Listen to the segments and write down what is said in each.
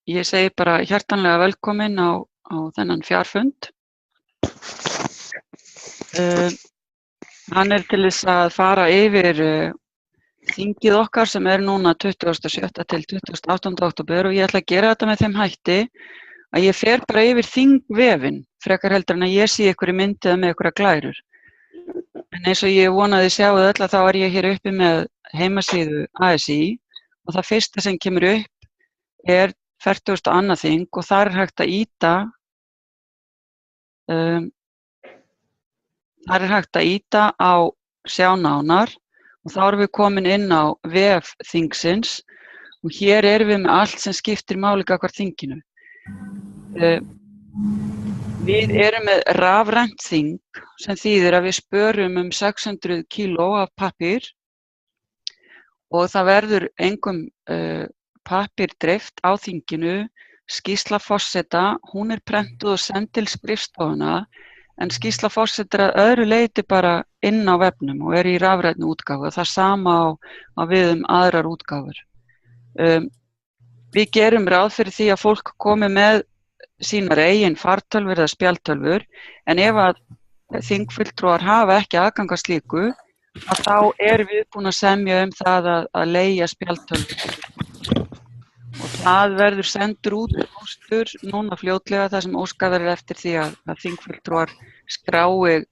Ég segi bara hjartanlega velkomin á þennan fjarfund. Hann til þess að fara yfir þingið okkar sem núna 27. til 28. október og ég ætla að gera þetta með þeim hætti að ég fer bara yfir þingvefinn, frekar heldur en að ég sé ykkur í myndið eða með ykkur að glærur. En eins og ég vonaði sjáu öll að þá ég hér uppi með heimasíðu ASÍ og það fyrsta sem kemur upp 42. þing og þar hægt að ýta á sjá nánar og þá erum við komin inn á vef þingsins og hér erum við með allt sem skiptir máli gagnvart þinginu. Við erum með rafrænt þing sem þýðir að við spörum 600 kíló af pappír og það verður engum pappír dreift á þinginu, skýrsla forseta, hún prentuð og send til skrifstofuna en skýrsla forseta að öðru leyti bara inn á vefnum og í rafrænni útgáfu. Það sama á við aðrar útgáfur. Við gerum ráð fyrir því að fólk komi með sínar eigin fartölvur eða spjaldtölvur en ef að þingfulltrúar hafa ekki aðgang að slíku að þá við búin að semja það að leigja spjaldtölvur og það verður sendur út póstur núna fljótlega þar sem óskað verður eftir því að þingfulltrúar skrái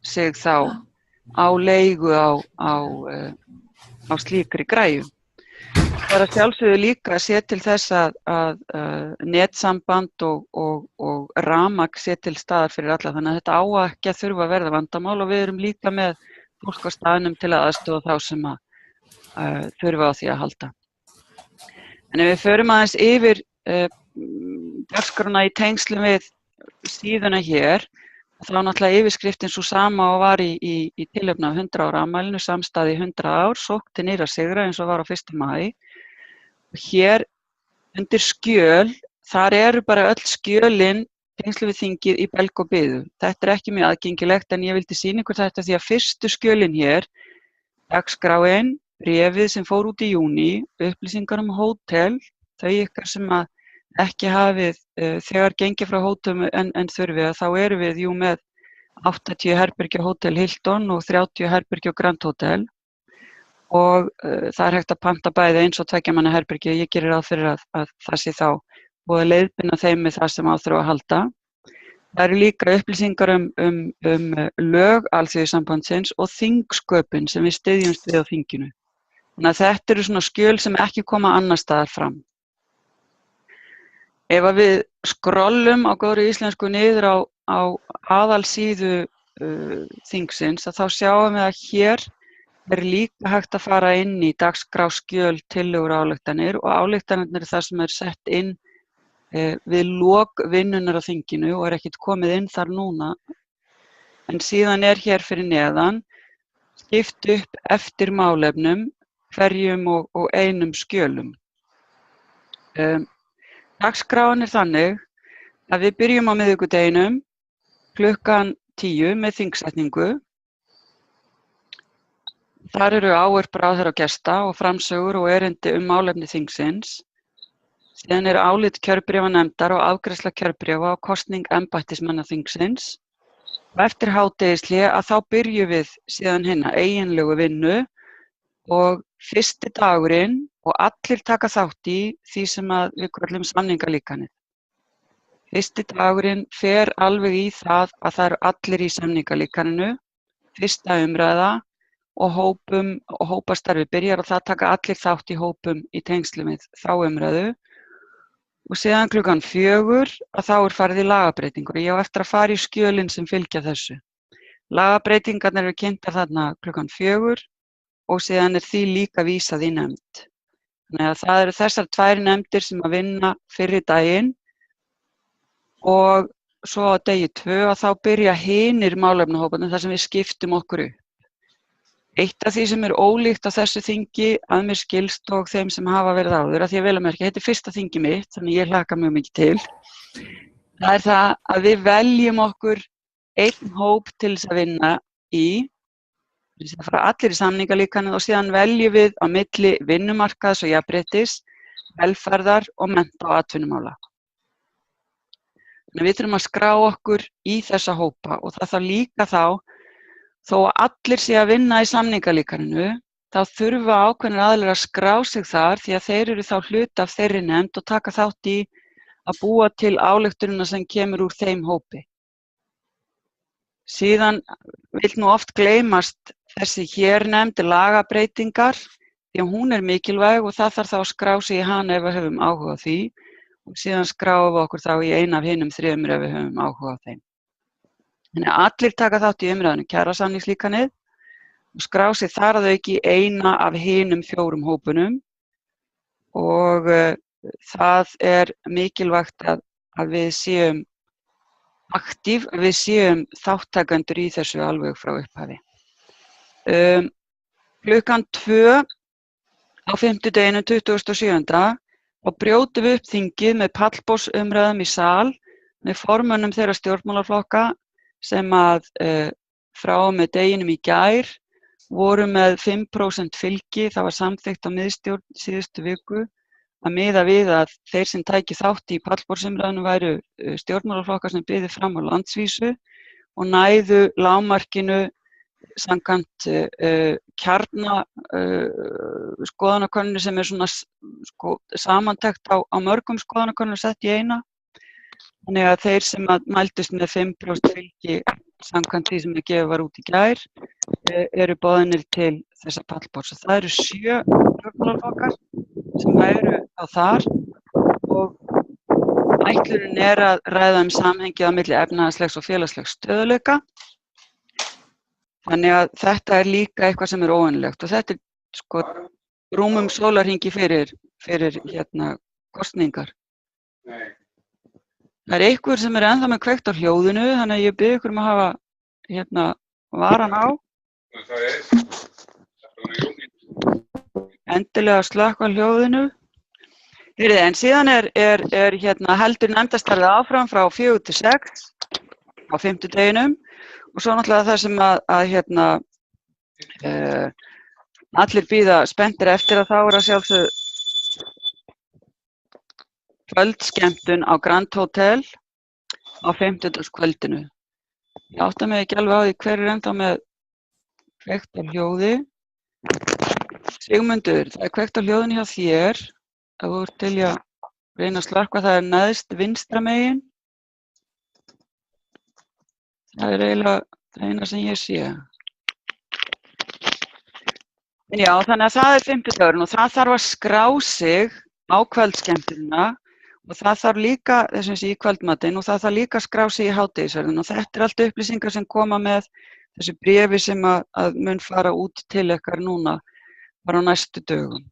sig þá á leigu á slíkri græju. Það að sjálfsögðu líka að sé til þess að netsamband og rafmagn sé til staðar fyrir alla þannig að þetta á ekki að þurfa að verða vandamál og við erum líka með fólk á staðnum til að aðstoða þá sem þurfa á því að halda. En ef við förum aðeins yfir dagskrána í tengslum við síðuna hér, þá náttúrulega yfirskriftin svo sama og var í tilefni af 100 ára afmælinu, samstæði 100 ár, sókn til nýrra sigra eins og var á 1. maí. Hér undir skjöl, þar bara öll skjölin tengslum við þingið í belg og biðu. Þetta ekki mjög aðgengilegt en ég vildi sýna ykkur þetta því að fyrstu skjölin hér, dagskráin, bréfið sem fór út í júní, upplýsingar hótel, þau ykkar sem ekki hafið þegar gengið frá hótelum en þurfið, þá erum við með 80 herbergja Hótel Hilton og 30 herbergja Grand Hotel og það hægt að panta bæði eins og 2 manna herbergja. Ég gerir ráð fyrir að það sé þá og að leiðbeina þeim með það sem á þurfa að halda. Það eru líka upplýsingar lög Alþýðusambandsins og þingsköpin sem við styðjumst við á þinginu. Þannig að þetta eru svona skjöl sem ekki koma annars staðar fram. Ef við skrollum á góðri íslensku niður á aðalsíðu þingsins þá sjáum við að hér líka hægt að fara inn í dagskrá skjöl, tillögur og ályktanir og ályktanirnar það sem sett inn við lok vinnunar á þinginu og ekkert komið inn þar núna. En síðan hér fyrir neðan skipt upp eftir málefnum hverjum og einum skjölum. Dagskráin þannig að við byrjum á miðvikudeginum klukkan 10 með þingsetningu. Þar eru ávarp ráðherra og gesta og framsögur og erindi málefni þingsins. Síðan álit kjörbréfanefndar og afgreiðsla kjörbréfa og kosning embættismanna þingsins. Og eftir hádegishlé þá byrjum við síðan hina eiginlegu vinnu og fyrsti dagurinn og allir taka þátt í því sem við köllum samningalíkanið. Fyrsti dagurinn fer alveg í það að það eru allir í samningalíkaninu, fyrsta umræða og hópastarfi byrjar og það taka allir þátt í hópum í tengslum við þá umræðu. Og síðan klukkan 4 þá farið í lagabreytingur. Ég á eftir að fara í skjölin sem fylgja þessu. Lagabreytingarnar eru kynntar þarna klukkan 4 og síðan því líka vísað í nefnd. Þannig að það eru þessar 2 nefndir sem vinna fyrir daginn og svo á degi 2 þá byrja hinir málefnahóparnir þar sem við skiptum okkur upp. Eitt af því sem ólíkt á þessu þingi að mér skilst og þeim sem hafa verið áður, að því að vel að merkja, þetta fyrsta þingi mitt, þannig ég hlakka mjög mikið til. Það það að við veljum okkur einn hóp til þess að vinna í, það fara allir í samningalíkanið og síðan veljum við á milli vinnumarkaðs og jafnréttis velferðar og mennta- og atvinnumála. Við þurfum að skrá okkur í þessa hópa og það þarf líka þó að allir sé að vinna í samningalíkaninu, þá þurfa ákveðnir aðilar að skrá sig þar því að þeir eru þá hluti af þeirri nefnd og taka þátt í að búa til ályktunina sem kemur úr þeim hópi. Síðan vill nú oft gleymast þessi hér nefnd lagabreytingar því að hún er mikilvæg og það þarf þá að skrá sig í hana ef við höfum áhuga á því og síðan skráum við okkur þá í eina af hinum þremur ef við höfum áhuga á þeim. Þannig að allir taka þátt í umræðinu kjarasamningslíkanið og skrá sig þar að auki í eina af hinum 4 hópunum og það er mikilvægt að við séum aktív, að við séum þáttakendur í þessu alveg frá upphafi. Klukkan 2 á fimmtudeginum 27. og brjótum við upp þingið með pallborðsumræðum í sal með formönnum þeirra stjórnmálaflokka sem að frá og með deginum í gær voru með 5% fylgi. Það var samþykkt á miðstjórn síðustu viku að miða við að þeir sem tæki þátt í pallborðsumræðunum væru stjórnmálaflokkar sem byðu fram á landsvísu og næðu lágmarkinu samkvæmt skoðanakönnun sem er svona samantekt á mörgum skoðanakönnunum sett í eina. Þannig að þeir sem mældust með 5% fylgi samkvæmt því sem gefið var út í gær eru boðnir til þessa pallborðs. Það eru 7 stjórnmálaflokkar sem eru á þar og ætlunin er að ræða samhengið á milli efnahagslegs og félagslegs stöðugleika. Þannig að þetta er líka eitthvað sem er óvenjulegt og þetta er rúmum sólarhringi fyrir kosningar. Það er einhver sem er ennþá með kveikt á hljóðinu, þannig að ég bið ykkur að hafa varan á. Endilega slökkva hljóðinu. En síðan er heldur nefndastarfið áfram frá 4 til 6 á fimmtudeginum. Og svo náttúrulega það sem allir bíða spenntir eftir að þá er að sjálfsögðu kvöldskemmtun á Grand Hotel á fimmtudagskvöldinu. Ég átta mig ekki alveg á því hver er ennþá með kveikt á hljóði. Sigmundur, það er kveikt á hljóðinu hjá þér. Ef þú ert til að reyna að slökkva, það er neðst vinstra megin. Það er eiginlega það eina sem ég sé. Já, þannig að það er fimmtudagurinn og það þarf að skrá sig á kvöldskemmtunina og það þarf líka, þessum sé í kvöldmatinn, og það þarf líka að skrá sig í hádegisverðin og þetta er allt upplýsingar sem koma með þessu bréfi sem að mun fara út til ykkar núna bara á næstu dögum.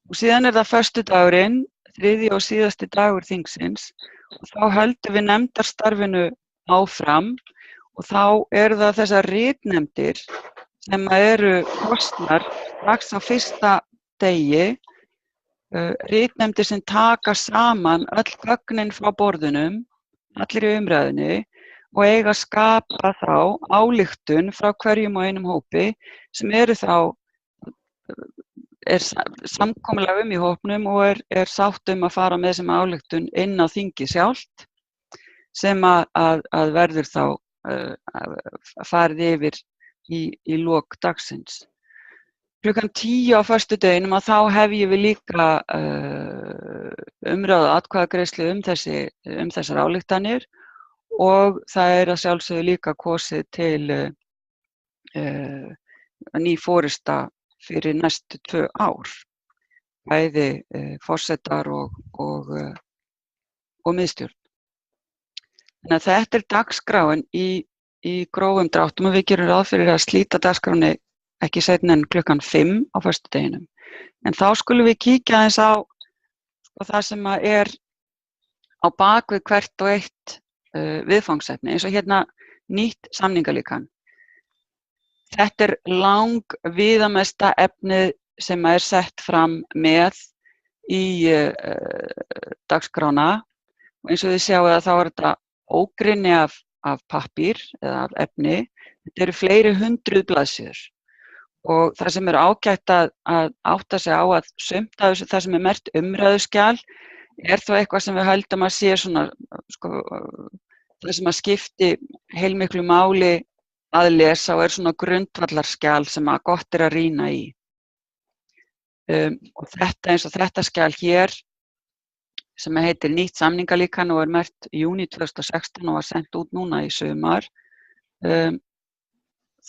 Og síðan er það föstudagurinn, 3. og síðasti dagur þingsins og þá höldum við nefndarstarfinu áfram og þá eru það þessar ritnefndir sem eru kosnar strax á fyrsta degi, ritnefndir sem taka saman öll gögnin frá borðunum, allir í umræðunni og eiga að skapa þá ályktun frá hverjum og einum hópi sem eru þá samkomulag í hópnum og er sátt að fara með sem ályktun inn á þingið sjálft sem að verður þá farið yfir í lok dagsins. Klukkan 10 á föstudeginum að þá hefjum við líka umræðu atkvæðagreiðslu þessar ályktanir og það er að sjálfsögðu líka kosið til ný forysta fyrir næstu 2 ár, bæði forsetar og miðstjórn. Þannig að þetta er dagskráin í grófum dráttum og við gerum ráð fyrir að slíta dagskráni ekki seinna en klukkan 5 á föstudeginum. En þá skulum við kíkja aðeins á það sem er á bak við hvert og eitt viðfangsefni, eins og hérna nýtt samningalíkan. Þetta er langviðamesta efnið sem er sett fram með í dagskrána og eins og þið sjáu að þá er þetta ógrynni af pappír eða af efni. Þetta eru fleiri hundruð blaðsíður Og það sem ágætt að átta sig á að sumt af þessu, það sem merkt umræðuskjal, þó eitthvað sem við höldum að sé svona, sko, það sem skipti heilmiklu máli að lesa og svona grundvallarskjal sem gott að rýna í. Og þetta eins og þetta skjal hér, sem heitir Nýtt samningalíkan og merkt júní 2016 og var sent út núna í sumar.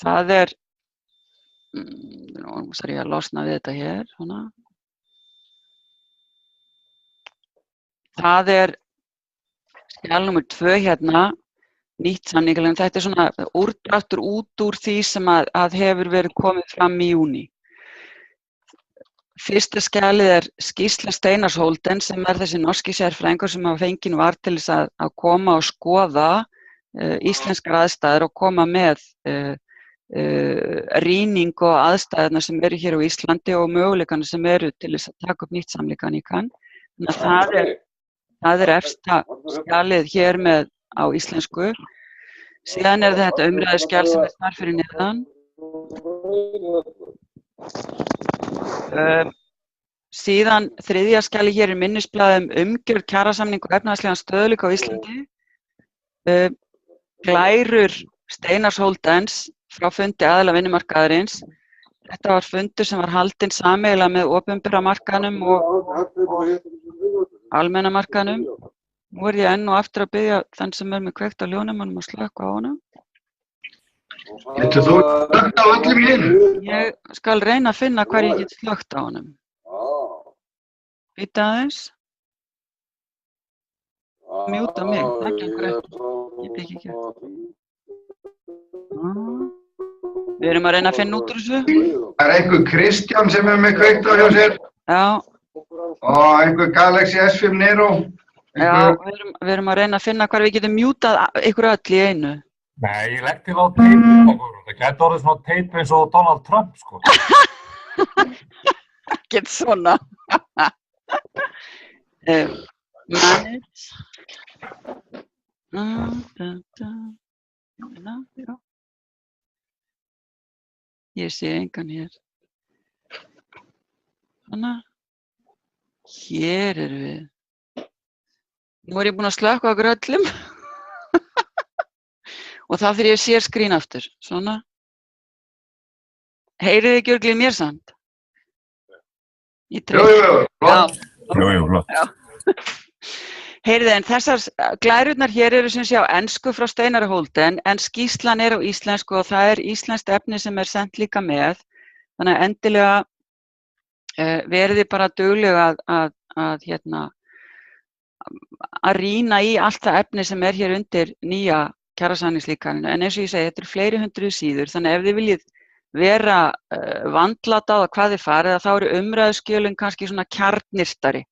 Það nú þarf ég að losna við þetta hér, svona. Það skjal númer 2 hérna, Nýtt samningalíkan. Þetta svona úrdráttur út úr því sem að hefur verið komið fram í júní. Fyrsta skjalið skýrsla Steinars Holden sem þessi norski sérfræðingur sem fenginn var til þess að koma og skoða íslenskar aðstæður og koma með rýning og aðstæðurnar sem hér á Íslandi og möguleikana sem til þess að taka upp nýtt samningalíkan. Þannig að það efsta skjalið hér með á íslensku. Síðan þetta umræðuskjal sem þar fyrir neðan. Síðan þriðja skjali hér minnisblað umgjörð kjarasamning og efnahagslegan stöðugleika á Íslandi. Glærur Steinars Holdens frá fundi aðila vinnumarkaðarins. Þetta var fundur sem var haldinn sameiginlega með opinbera markaðnum og almenna markaðnum. Nú ég enn og aftur að biðja þann sem með kveikt á ljónum að slökkva á honum. Getur þú slökkt á öllum hinum? Ég skal reyna að finna hvar ég get slökkt á honum. Býta aðeins. Mjúta mig, það gengur ekki. Ég bygg ekki eftir. Við erum að reyna að finna út úr þessu. Það einhver Kristján sem með kveikt á hjá sér. Já. Og einhver Galaxy S5 Nero. Já, við erum að reyna að finna hvar við getum mjútað ykkur öll í einu. Nei, ég legg til á teipu okkur. Það gæti orðið svona teipu eins og Donald Trump, sko. Ekkert svona. Manage. Ég sé engan hér. Svona. Hér erum við. Nú ég búin að slökkva okkur öllum. Og þá fyrir ég sér skrín aftur. Svona. Heyrið ekki örugglega í mér samt? Jú, flott. Jú, flott. Heyrið, en þessar glærurnar hér sem sé á ensku frá Steinari Holden, en skýrslan á íslensku og það íslenskt efni sem sent líka með. Þannig að endilega verið þið bara duglega að rýna í allt það efni sem hér undir nýja kjarasamningslíkaninu. En eins og ég segi, þetta fleiri hundruð síður, þannig ef þið viljið vera vandlatað á hvað þið farið, þá eru umræðuskjölin kannski svona kjarnyrtari,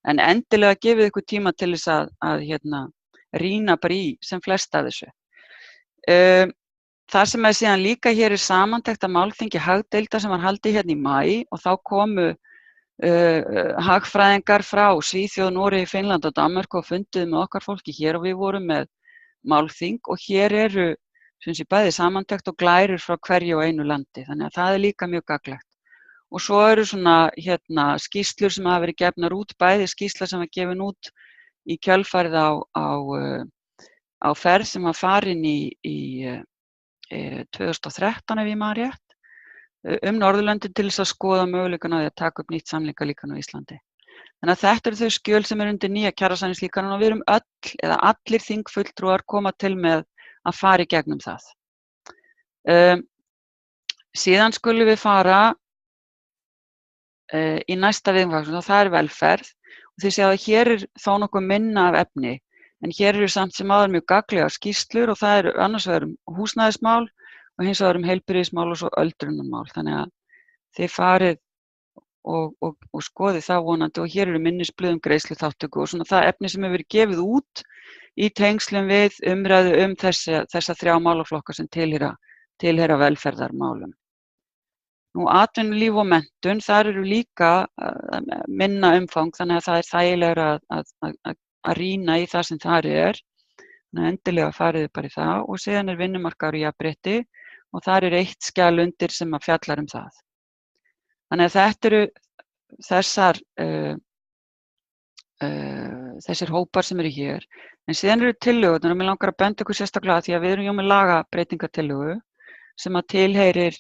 en endilega gefið ykkur tíma til þess að rýna bara í sem flest af þessu. Það sem síðan líka hér samantekt af málþingi hagdeilda sem var haldið hérna í maí og þá komu hagfræðingar frá Svíþjóð, Noregi, Finnland og Danmörku og funduðu með okkar fólki hér og við vorum með málþing og hér eru bæði samantekt og glærur frá hverju og einu landi, þannig að það líka mjög gagnlegt. Og svo eru svona skýrslur sem hafa verið gefnar út, bæði skýrsla sem var gefin út í kjölfarið á ferð sem var farin í 2013 ef ég man rétt, Norðurlöndin til þess að skoða möguleikana á því að taka upp nýtt samningalíkan á Íslandi. Þannig að þetta eru þau skjöl sem undir nýja kjarasamningslíkanum og við erum öll eða allir þingfulltrúar koma til með að fara í gegnum það. Síðan skulum við fara í næsta viðfangsefni og það velferð og þið séu að hér þó nokkuð minna af efni en hér eru samt sem áður mjög gagnlegar skýrslur og það annars vegar húsnæðismál og hins vegar heilbrigðismál og svo öldrunarmál. Þannig að þið farið og skoðið það vonandi og hér eru minnisblöð greiðsluþátttöku og svona það efni sem hefur verið gefið út í tengslum við umræðu þessa 3 málaflokka sem tilheyra velferðarmálum. Nú atvinnulíf og menntun, þar eru líka minna umfang þannig að það þægilegra að rýna í það sem þar þannig að endilega farið bara í það og síðan vinnumarkaður og jafnrétti og þar eitt skjal undir sem að fjallar það. Þannig að þetta eru þessir hópar sem eru hér, en síðan eru tillögurnar og mig langar að benda ykkur sérstaklega því að við erum með lagabreytingatillögu sem að tilheyrir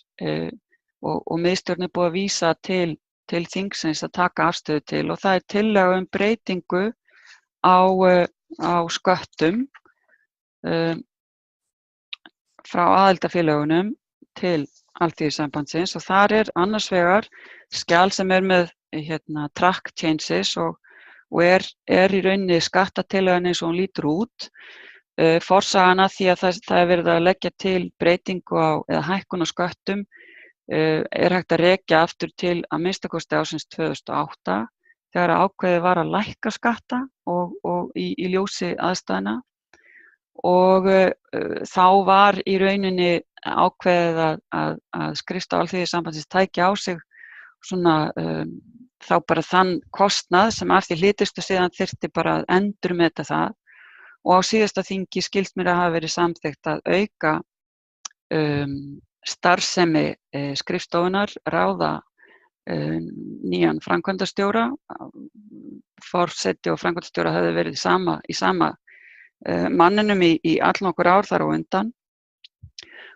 og miðstjórn búið að vísa til þingsins að taka afstöðu til og það tillaga breytingu á sköttum frá aðildarfélögunum til Alþýðusambandsins og þar annars vegar skjal sem með track changes og í rauninni skattatillagan eins og hún lítur út. Forsagana því að það verið að leggja til breytingu eða hækkun á sköttum hægt að rekja aftur til að minnsta kosti ársins 2008 þegar ákveðið var að lækka skatta og í ljósi aðstæðna og þá var í rauninni ákveðið að skrifstofa Alþýðusambandsins tæki á sig svona þá bara þann kostnað sem af því hlytist og síðan þyrfti bara að endurmeta það og á síðasta þingi skilst mér að hafa verið samþykkt að auka starfsemi skrifstofunar, ráða nýjan framkvæmdastjóra, forseti og framkvæmdastjóra höfðu verið í sama manninum í allnokkur ár þar á undan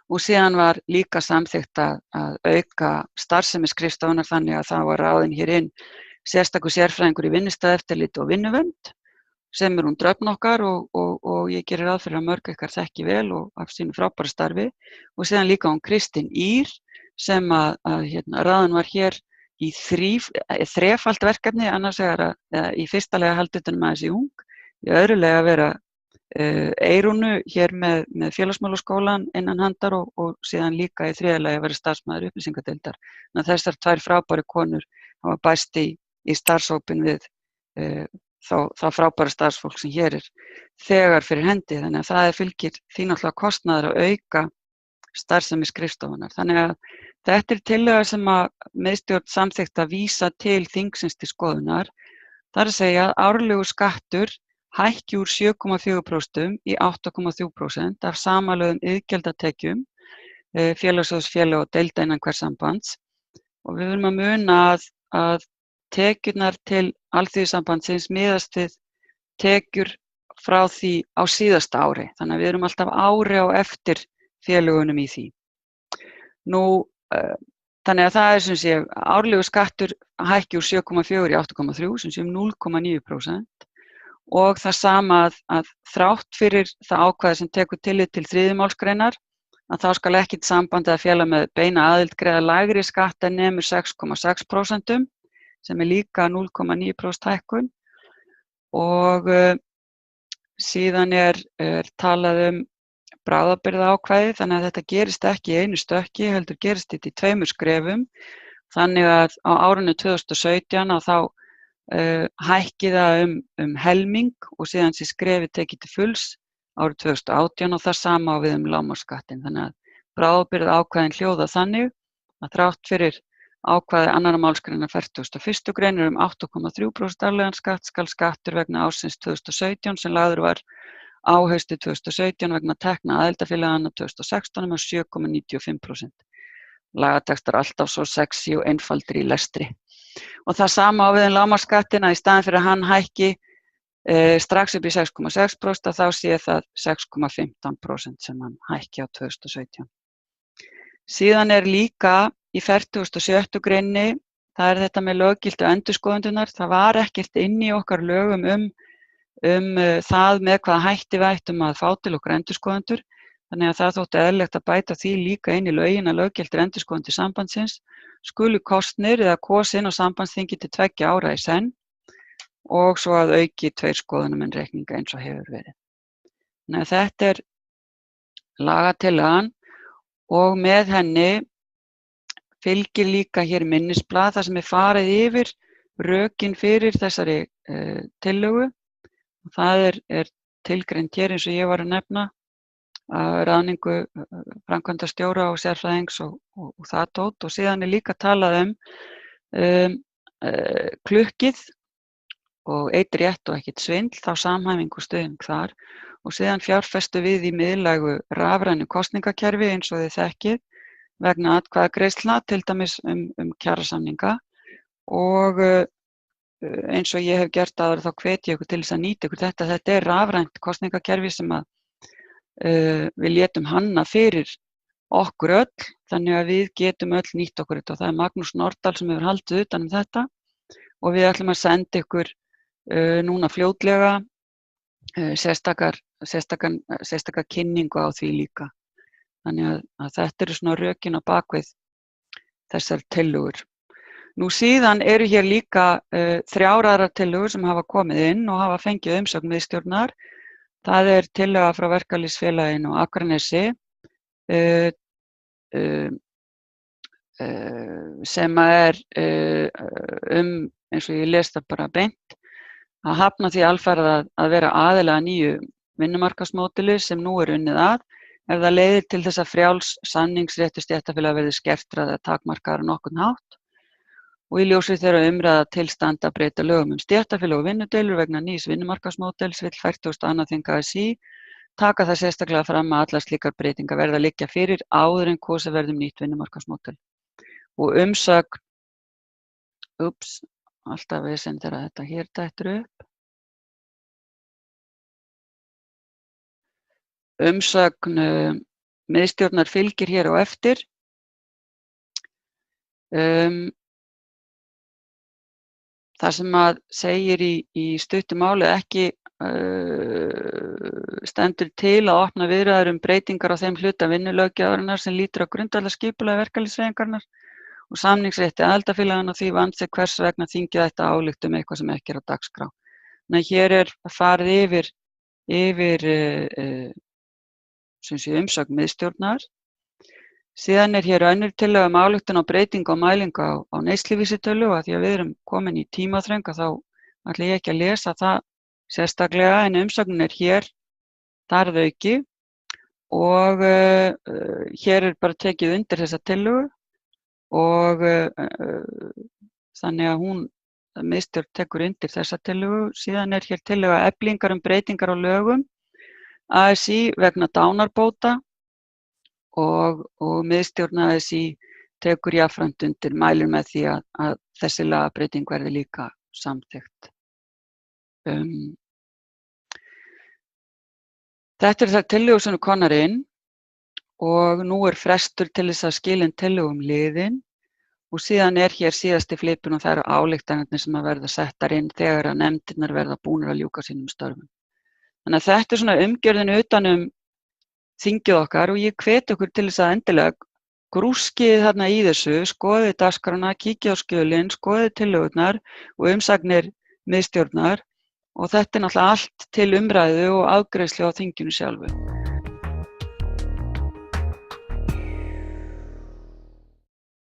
og síðan var líka samþykkt að auka starfsemi skrifstofunar þannig að það var ráðinn hér inn sérstakur sérfræðingur í vinnustaðaeftirliti og vinnuvernd sem hún dröfn okkar og ég gerir ráð fyrir að mörg ykkar þekki vel og af sínu frábæra starfi og síðan líka hún Kristín Ýr sem að ráðin var hér í þrefalt verkefni, annars vegar í fyrsta lega halda utan þessi ung, í öðru lega að vera Eyrúnu hér með félagsmálaskólann innan handar og síðan líka í þriðja lagi að vera starfsmaður upplýsingadeildar. Þannig að þessar tvær frábæru konur hafa bæst í starfshópinn við það frábæra starfsfólk sem hér þegar fyrir hendi. Þannig að það fylgir því náttúrulega kostnaður að auka starfsemi skrifstofunar. Þannig að þetta tillaga sem að miðstjórn samþykkt að vísa til þingsins til skoðunar. Það að segja að árlegur skattur hækki úr 7,4% í 8,3% af samanlögðum iðgjaldatekjum félagssjóðsfélaga og deilda innan hvers sambands og við verðum að muna að tekjurnar til Alþýðusambandsins miðast við tekjur frá því á síðasta ári þannig að við erum alltaf ári á eftir félagunum í því. Þannig að það sem sé árlegur skattur hækki úr 7,4 í 8,3 sem sé 0,9% og það sama að þrátt fyrir það ákvæði sem tekur tillit til 3. málsgreinar að þá skal ekkert samband eða félag með beina aðild greiða lægri skatt en nemur 6,6% sem líka 0,9% hækkun og síðan talað bráðabirgðaákvæði þannig að þetta gerist ekki í einu stökki heldur gerist þetta í 2 skrefum þannig að á árinu 2017 að þá hækki það helming og síðan sé skrefið tekið til fulls árið 2018 og það sama á við lágmarksskattinn. Þannig að bráðabirgðaákvæðin hljóða þannig að þrátt fyrir ákvæði 2. málsgreinar 41. grein 8,3% árlegan skatt skal skattur vegna ársins 2017 sem lagður var á haustið 2017 vegna tekna aðildarfélaganna 2016 með 7,95%. Lagatextar alltaf svo sexy og einfaldir í lestri. Og það sama á við lágmarksskattinn að í staðinn fyrir að hann hækki strax upp í 6,6% þá sé það 6,15% sem hann hækki á 2017. Síðan líka í 47. greininni, það þetta með löggiltu endurskoðendurnar, það var ekkert inn í okkar lögum það með hvaða hætti við ættum að fá til okkar endurskoðendur, þannig að það þótti eðlilegt að bæta því líka inn í lögin að löggiltir endurskoðendur sambandsins skulu kosnir eða kosin á sambandsþingi til 2 ára í senn og svo að auki 2 skoðunarmenn reikninga eins og hefur verið. Þannig að þetta lagatillagan og með henni fylgir líka hér minnisblað þar sem farið yfir rökin fyrir þessari tillögu. Það tilgreint hér eins og ég var að nefna ráðningu framkvæmdastjóra og sérfræðings og það tótt og síðan líka talað klukkið og eitt rétt og ekkert svindl, þá samhæfingu og stuðning þar og síðan fjárfestum við í miðlægu rafrænu kosningakerfi eins og þið þekkið vegna atkvæðagreiðslna, til dæmis kjarasamninga og eins og ég hef gert áður þá hvet ég ykkur til þess að nýta ykkur þetta. Þetta er rafrænt kosningakerfi sem að við létum hanna fyrir okkur öll, þannig að við getum öll nýtt okkur þetta og það er Magnús Norðdahl sem hefur haldið utan þetta og við ætlum að senda ykkur núna fljótlega sérstaka kynningu á því líka. Þannig að þetta eru svona rökin á bakvið þessar tillögur. Nú síðan eru hér líka 3 aðrar tillögur sem hafa komið inn og hafa fengið umsögn miðstjórnar. Það er tillaga frá Verkalýðsfélaginu á Akranesi sem er eins og ég les það bara beint, að hafna því alfarið að vera aðili að nýju vinnumarkaðsmódeli sem nú er unnið að, ef það leiðir til þess að frjáls samningsréttur stéttarfélaga verði skertur eða takmarkaður á nokkurn hátt. Og í ljósi þeirra umræða tilstandi að breyta lögum stéttarfélög og vinnudeilur vegna nýs vinnumarkaðsmódels vill 42. þing ASÍ taka það sérstaklega fram að allar slíkar breytingar verða að liggja fyrir áður en kosið verður nýtt vinnumarkaðsmódel. Og umsögn, alltaf vesen þegar þetta hér dettur upp. Umsögn miðstjórnar fylgir hér á eftir. Það sem að segir í stuttu máli ekki stendur til að opna viðræður breytingar á þeim hluta vinnulöggjafarinnar sem lýtur að grundvallarskipulagi verkalýðshreyfingarinnar og samningsrétti aðildarfélaganna og því vandséð hvers vegna þingið ætti að álykta eitthvað sem ekki er á dagskrá. Þannig að hér er farið yfir umsögn miðstjórnar. Síðan er hér önnur tillaga ályktun á breytingu og mælingu á neysluvísitölu og því að við erum komin í tímaþröng þá ætla ég ekki að lesa það sérstaklega en umsögnin er hér, þar að auki og hér er bara tekið undir þessa tillögu og þannig að miðstjórn tekur undir þessa tillögu. Síðan er hér tillaga eflingar breytingar á lögum ASÍ vegna dánarbóta og miðstjórn ASÍ tekur jafnframt undir mælir með því að þessi lagabreyting verði líka samþykkt. Þetta er þær tillögur sem eru komnar inn og nú er frestur til þess að skila inn tillögum liðin og síðan er hér síðasti flipun og það eru ályktanirnar sem að verða settar inn þegar að nefndirnar verða búnar að ljúka sínum störfum. Þannig að þetta er svona umgjörðin utan þingið okkar og ég hvet okkur til þess að endilega grúskið þarna í þessu, skoðið dagskrána, kíkið á skjölin, skoðið tillögurnar og umsagnir miðstjórnar og þetta er náttúrulega allt til umræðu og afgreiðslu á þinginu sjálfu.